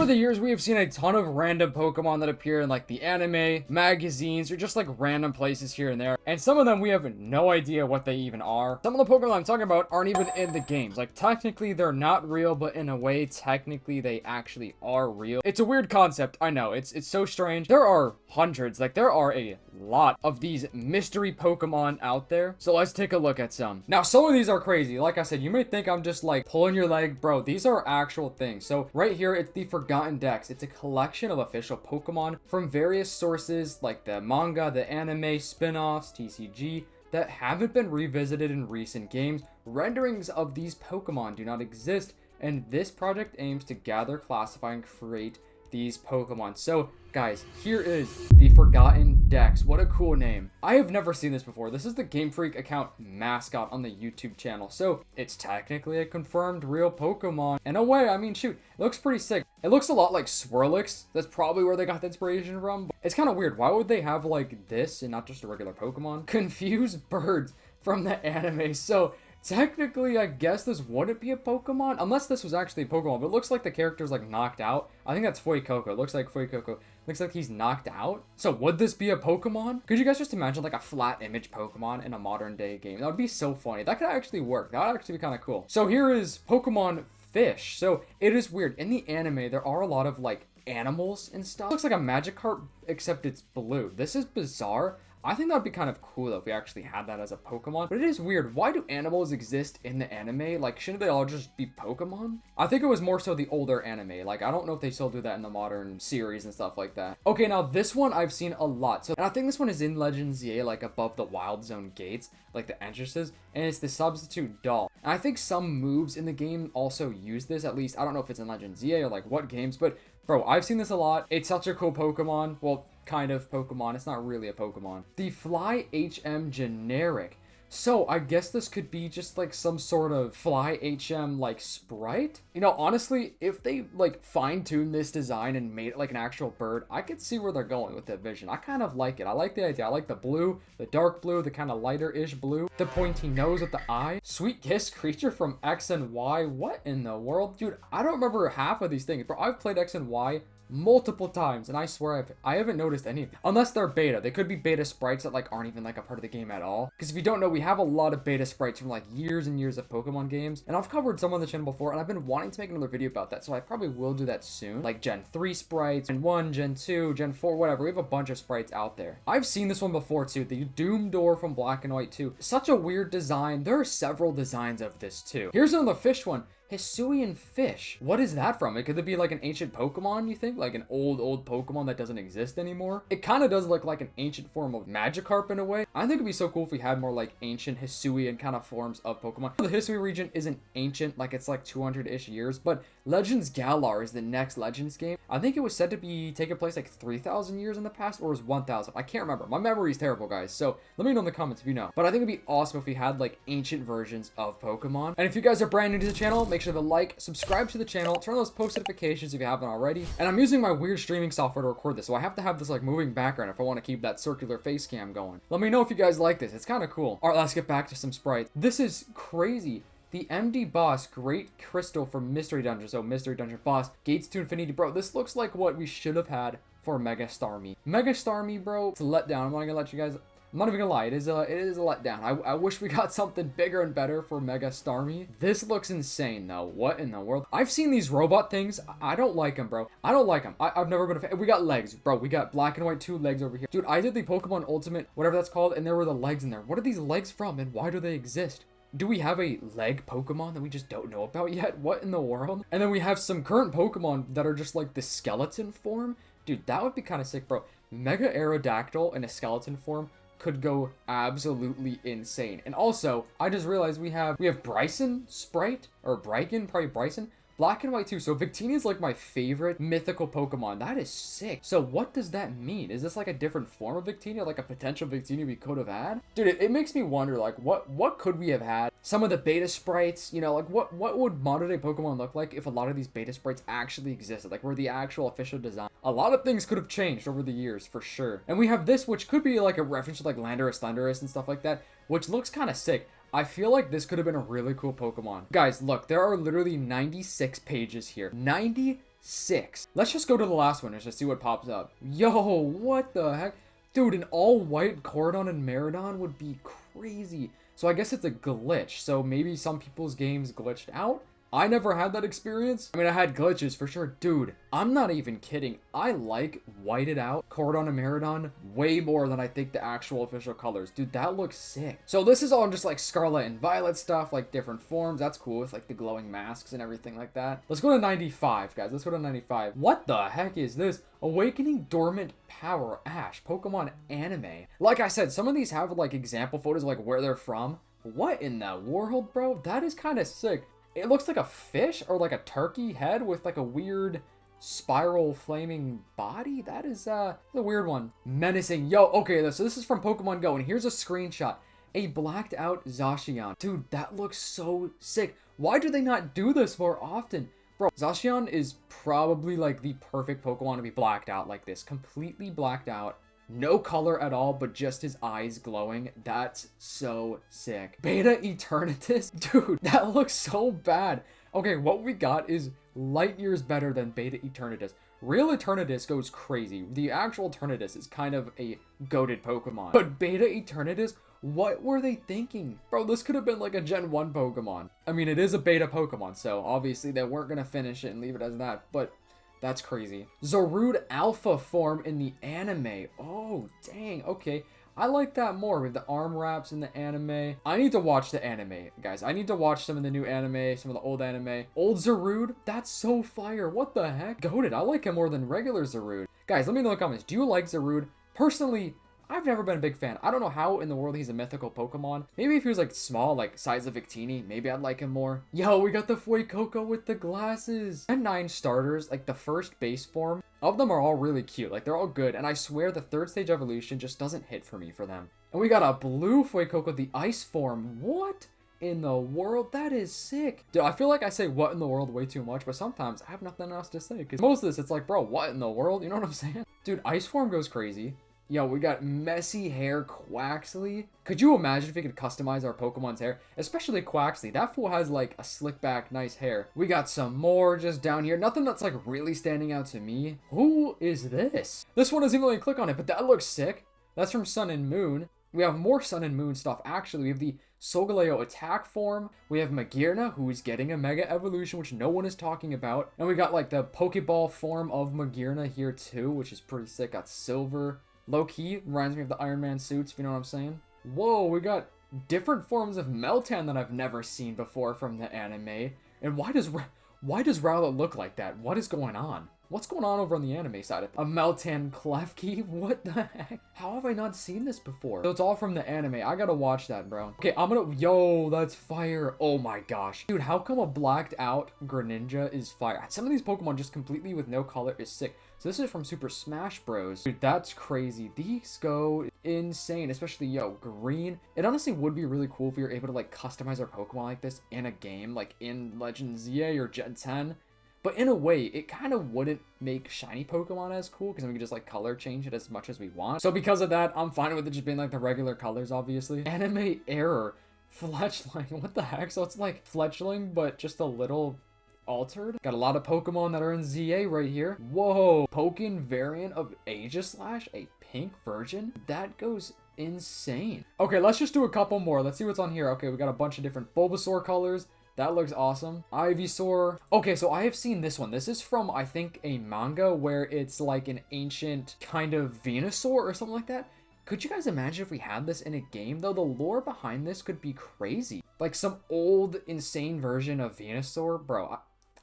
the years, we have seen a ton of random Pokemon that appear in like the anime, magazines, or just like random places here and there. And some of them we have no idea what they even are. Some of the Pokemon I'm talking about aren't even in the games. Like technically they're not real, but in a way, technically they actually are real. It's a weird concept, I know. It's so strange. There are hundreds, like there are a lot of these mystery Pokemon out there. So let's take a look at some. Now, some of these are crazy. Like I said, you may think I'm just like pulling your leg, bro. These are actual things. So right here, it's the Forgotten Dex. It's a collection of official Pokemon from various sources like the manga, the anime, spin-offs, TCG, that haven't been revisited in recent games. Renderings of these Pokemon do not exist, and this project aims to gather, classify, and create these Pokemon. So guys, here is the Forgotten Dex. What a cool name. I have never seen this before. This is the Game Freak account mascot on the YouTube channel, so it's technically a confirmed real Pokemon. In a way, I mean, shoot, it looks pretty sick. It looks a lot like Swirlix. That's probably where they got the inspiration from. But it's kind of weird. Why would they have like this and not just a regular Pokemon? Confused birds from the anime. So technically, I guess this wouldn't be a Pokemon, unless this was actually a Pokemon, but it looks like the character's like knocked out. I think that's Fuecoco. It looks like Fuecoco. Looks like he's knocked out. So would this be a Pokemon? Could you guys just imagine like a flat image Pokemon in a modern day game? That would be so funny. That could actually work. That would actually be kind of cool. So here is Pokemon Fish. So it is weird. In the anime, there are a lot of like animals and stuff. It looks like a Magikarp, except it's blue. This is bizarre. I think that would be kind of cool if we actually had that as a Pokemon. But it is weird. Why do animals exist in the anime? Like, shouldn't they all just be Pokemon? I think it was more so the older anime. Like, I don't know if they still do that in the modern series and stuff like that. Okay, now this one I've seen a lot. So, and I think this one is in Legends ZA, like above the Wild Zone gates, like the entrances. And it's the Substitute Doll. And I think some moves in the game also use this. At least, I don't know if it's in Legends ZA or like what games. But, bro, I've seen this a lot. It's such a cool Pokemon. Well, kind of Pokemon. It's not really a Pokemon. The Fly HM generic. So I guess this could be just like some sort of Fly HM like sprite. You know, honestly, if they like fine-tuned this design and made it like an actual bird, I could see where they're going with the vision. I kind of like it. I like the idea. I like the blue, the dark blue, the kind of lighter-ish blue, the pointy nose with the eye. Sweet Kiss creature from X and Y. What in the world? Dude, I don't remember half of these things, bro. I've played X and Y multiple times, and I swear I haven't noticed any of them. Unless they're beta. They could be beta sprites that like aren't even like a part of the game at all. Because if you don't know, we have a lot of beta sprites from like years and years of Pokemon games, and I've covered some on the channel before, and I've been wanting to make another video about that, so I probably will do that soon. Like Gen 3 sprites, Gen 1, Gen 2, Gen 4, whatever. We have a bunch of sprites out there. I've seen this one before too, the Doom Door from Black and White 2. Such a weird design. There are several designs of this too. Here's another fish one. Hisuian fish. What is that from? Could it be like an ancient Pokemon, you think? Like an old Pokemon that doesn't exist anymore? It kind of does look like an ancient form of Magikarp in a way. I think it'd be so cool if we had more like ancient Hisuian kind of forms of Pokemon. The Hisui region isn't ancient, like it's like 200-ish years, but Legends Galar is the next Legends game. I think it was said to be taking place like 3,000 years in the past, or was 1,000. I can't remember. My memory is terrible, guys, so let me know in the comments if you know. But I think it'd be awesome if we had like ancient versions of Pokemon. And if you guys are brand new to the channel, make sure to like, subscribe to the channel, turn on those post notifications if you haven't already. And I'm using my weird streaming software to record this, so I have to have this like moving background if I want to keep that circular face cam going. Let me know if you guys like this. It's kind of cool. All right, let's get back to some sprites. This is crazy. The MD boss, Great Crystal from Mystery Dungeon. So Mystery Dungeon boss, Gates to Infinity. Bro, this looks like what we should have had for Mega Starmie. Mega Starmie, bro, it's a letdown. I'm not gonna let you guys... I'm not even gonna lie, it is a letdown. I wish we got something bigger and better for Mega Starmie. This looks insane though. What in the world? I've seen these robot things. I don't like them, bro. I don't like them. I've never been a fan. We got legs, bro. We got Black and White 2 legs over here. Dude, I did the Pokemon Ultimate, whatever that's called, and there were the legs in there. What are these legs from, and why do they exist? Do we have a leg Pokemon that we just don't know about yet? What in the world? And then we have some current Pokemon that are just like the skeleton form. Dude, that would be kind of sick, bro. Mega Aerodactyl in a skeleton form could go absolutely insane. And also, I just realized we have Bryson Sprite, or Bryken, probably Bryson. Black and White 2. So Victini is like my favorite mythical Pokemon. That is sick. So what does that mean? Is this like a different form of Victini, like a potential Victini we could have had? Dude, it makes me wonder, like, what could we have had? Some of the beta sprites, you know, like what would modern day Pokemon look like if a lot of these beta sprites actually existed? Like, were the actual official design? A lot of things could have changed over the years, for sure. And we have this, which could be like a reference to like Landorus, Thundurus, and stuff like that, which looks kind of sick. I feel like this could have been a really cool Pokemon. Guys, look, there are literally 96 pages here. 96 6. Let's just go to the last one and just see what pops up. Yo, what the heck? Dude, an all-white Cordon and Maridon would be crazy. So I guess it's a glitch. So maybe some people's games glitched out? I never had that experience. I mean, I had glitches for sure. Dude, I'm not even kidding. I like whited out Cordon and Maridon way more than I think the actual official colors. Dude, that looks sick. So this is all just like Scarlet and Violet stuff, like different forms. That's cool with like the glowing masks and everything like that. Let's go to 95, guys. Let's go to 95. What the heck is this? Awakening Dormant Power Ash, Pokemon anime. Like I said, some of these have like example photos of like where they're from. What in the world, bro? That is kind of sick. It looks like a fish or like a turkey head with like a weird spiral flaming body. That is a weird one. Menacing. Yo, okay, so this is from Pokemon Go, and here's a screenshot. A blacked out Zacian. Dude, that looks so sick. Why do they not do this more often? Bro, Zacian is probably like the perfect Pokemon to be blacked out like this. Completely blacked out. No color at all, but just his eyes glowing. That's so sick. Beta Eternatus? Dude, that looks so bad. Okay, what we got is light years better than Beta Eternatus. Real Eternatus goes crazy. The actual Eternatus is kind of a goated Pokemon. But Beta Eternatus, what were they thinking? Bro, this could have been like a Gen 1 Pokemon. I mean, it is a beta Pokemon, so obviously they weren't going to finish it and leave it as that, but that's crazy. Zarude Alpha form in the anime. Oh, dang. Okay. I like that more with the arm wraps in the anime. I need to watch the anime, guys. I need to watch some of the new anime, some of the old anime. Old Zarude? That's so fire. What the heck? Goated. I like him more than regular Zarude. Guys, let me know in the comments. Do you like Zarude? Personally, I've never been a big fan. I don't know how in the world he's a mythical Pokemon. Maybe if he was like small, like size of Victini, maybe I'd like him more. Yo, we got the Fuecoco with the glasses. And 9 starters, like the first base form of them are all really cute. Like they're all good. And I swear the 3rd stage evolution just doesn't hit for me for them. And we got a blue Fuecoco, the ice form. What in the world? That is sick. Dude, I feel like I say what in the world way too much, but sometimes I have nothing else to say. Because most of this, it's like, bro, what in the world? You know what I'm saying? Dude, ice form goes crazy. Yo, we got messy hair Quaxley. Could you imagine if we could customize our Pokemon's hair? Especially Quaxley. That fool has like a slick back, nice hair. We got some more just down here. Nothing that's like really standing out to me. Who is this? This one doesn't even really click on it, but that looks sick. That's from Sun and Moon. We have more Sun and Moon stuff. Actually, we have the Solgaleo attack form. We have Magearna, who is getting a Mega Evolution, which no one is talking about. And we got like the Pokeball form of Magearna here too, which is pretty sick. Got silver. Low-key, reminds me of the Iron Man suits, if you know what I'm saying. Whoa, we got different forms of Meltan that I've never seen before from the anime. And why does Rowlet look like that? What is going on? What's going on over on the anime side of things? A Meltan Klefki? What the heck? How have I not seen this before? So it's all from the anime. I gotta watch that, bro. Okay, yo, that's fire. Oh my gosh. Dude, how come a blacked out Greninja is fire? Some of these Pokemon just completely with no color is sick. So this is from Super Smash Bros. Dude, that's crazy. These go insane, especially, yo, green. It honestly would be really cool if we were able to, like, customize our Pokemon like this in a game, like in Legend ZA or Gen 10. But in a way, it kind of wouldn't make shiny Pokemon as cool because we could just like color change it as much as we want. So because of that, I'm fine with it just being like the regular colors, obviously. Anime error. Fletchling. What the heck? So it's like Fletchling, but just a little altered. Got a lot of Pokemon that are in ZA right here. Whoa. Pokken variant of Aegislash, a pink version? That goes insane. Okay, let's just do a couple more. Let's see what's on here. Okay, we got a bunch of different Bulbasaur colors. That looks awesome. Ivysaur. Okay, so I have seen this one. This is from, I think, a manga where it's like an ancient kind of Venusaur or something like that. Could you guys imagine if we had this in a game, though? The lore behind this could be crazy. Like some old, insane version of Venusaur. Bro,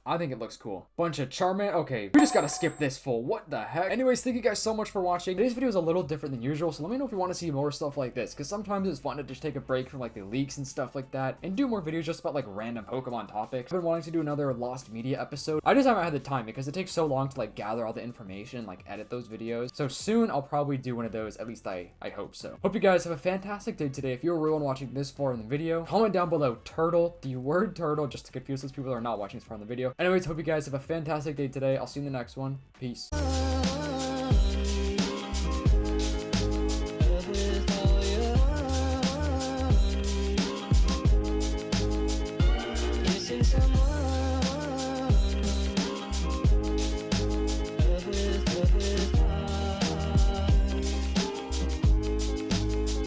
I think it looks cool. Bunch of Charmander. Okay, we just gotta skip this full. What the heck? Anyways, thank you guys so much for watching. Today's video is a little different than usual, so let me know if you want to see more stuff like this, because sometimes it's fun to just take a break from like the leaks and stuff like that, and do more videos just about like random Pokemon topics. I've been wanting to do another Lost Media episode. I just haven't had the time because it takes so long to like gather all the information and like edit those videos. So soon I'll probably do one of those. At least I hope so. Hope you guys have a fantastic day today. If you're a real one watching this far in the video, comment down below turtle, the word turtle, just to confuse those people that are not watching this far in the video. Anyways, hope you guys have a fantastic day today. I'll see you in the next one. Peace. Someone